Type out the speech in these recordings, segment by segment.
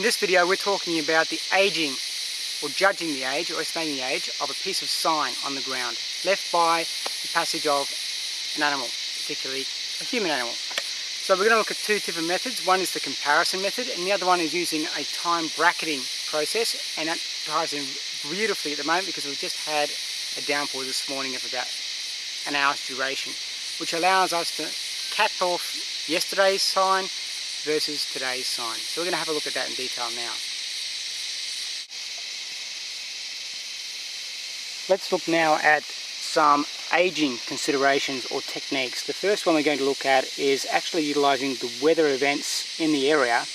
this video we're talking about the aging or judging the age or estimating the age of a piece of sign on the ground left by the passage of an animal, particularly a human animal. So we're going to look at two different methods. One is the comparison method and the other one is using a time bracketing process, and that ties in beautifully at the moment because we've just had a downpour this morning of about an hour's duration, which allows us to cap off yesterday's sign versus today's sign. So we're going to have a look at that in detail now. Let's look now at some aging considerations or techniques. The first one we're going to look at is actually utilising the weather events in the area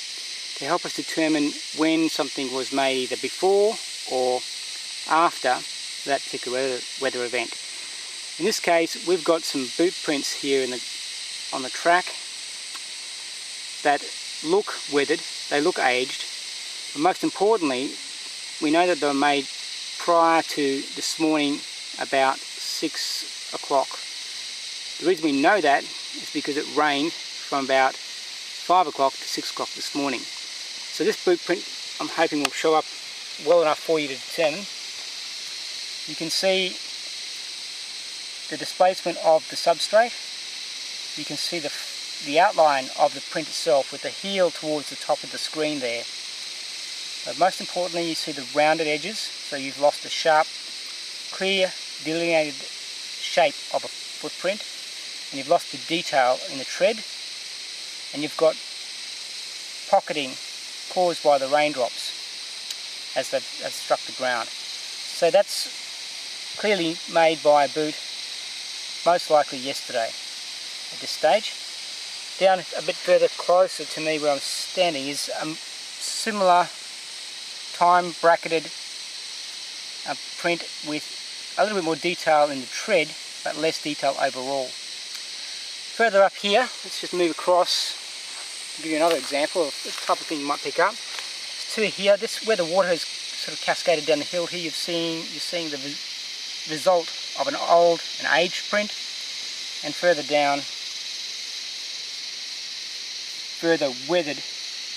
to help us determine when something was made either before or after that particular weather event. In this case, we've got some boot prints here on the track that look weathered, they look aged, but most importantly, we know that they were made prior to this morning about 6 o'clock. The reason we know that is because it rained from about 5 o'clock to 6 o'clock this morning. So this boot print I'm hoping will show up well enough for you to determine. You can see the displacement of the substrate. You can see the outline of the print itself with the heel towards the top of the screen there. But most importantly, you see the rounded edges, so you've lost the sharp, clear, delineated shape of a footprint, and you've lost the detail in the tread, and you've got pocketing caused by the raindrops as they've struck the ground. So that's clearly made by a boot, most likely yesterday at this stage. Down a bit further closer to me where I'm standing is a similar time bracketed print with a little bit more detail in the tread but less detail overall. Further up here, let's just move across to give you another example of the type of thing you might pick up. To here, this where the water has sort of cascaded down the hill here, you're seeing the result of an old and aged print, and further down, further weathered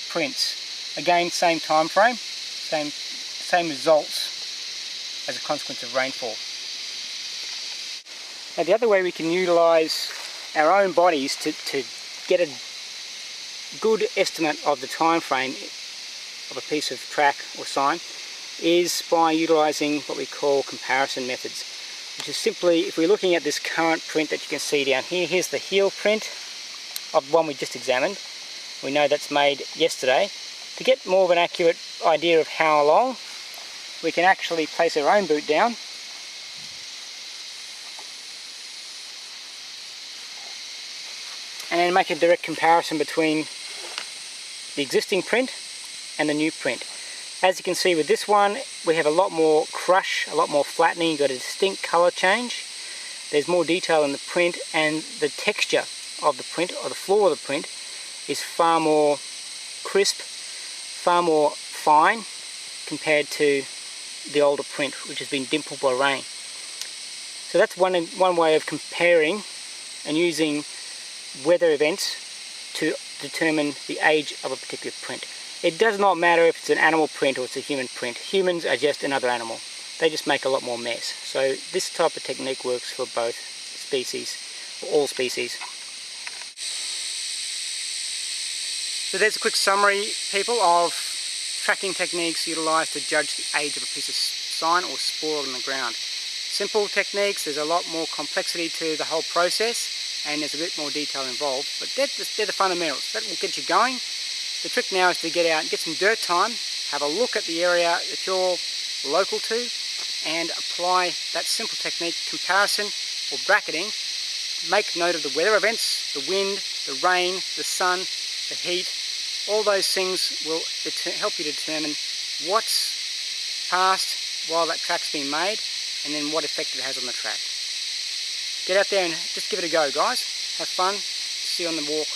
prints. Again, same time frame, same results as a consequence of rainfall. Now the other way we can utilise our own bodies to get a good estimate of the time frame of a piece of track or sign is by utilising what we call comparison methods, which is simply, if we're looking at this current print that you can see down here, here's the heel print of the one we just examined. We know that's made yesterday. To get more of an accurate idea of how long, we can actually place our own boot down and then make a direct comparison between the existing print and the new print. As you can see with this one, we have a lot more crush, a lot more flattening. You've got a distinct colour change. There's more detail in the print, and the texture of the print, or the floor of the print, is far more crisp, far more fine compared to the older print, which has been dimpled by rain. So that's one way of comparing and using weather events to determine the age of a particular print. It does not matter if it's an animal print or it's a human print. Humans are just another animal. They just make a lot more mess. So this type of technique works for both species, or all species. So there's a quick summary, people, of tracking techniques utilised to judge the age of a piece of sign or spoor on the ground. Simple techniques, there's a lot more complexity to the whole process and there's a bit more detail involved, but they're the fundamentals. That will get you going. The trick now is to get out and get some dirt time, have a look at the area that you're local to and apply that simple technique, comparison or bracketing. Make note of the weather events, the wind, the rain, the sun, the heat. All those things will help you determine what's passed while that track's been made and then what effect it has on the track. Get out there and just give it a go, guys. Have fun. See you on the walk.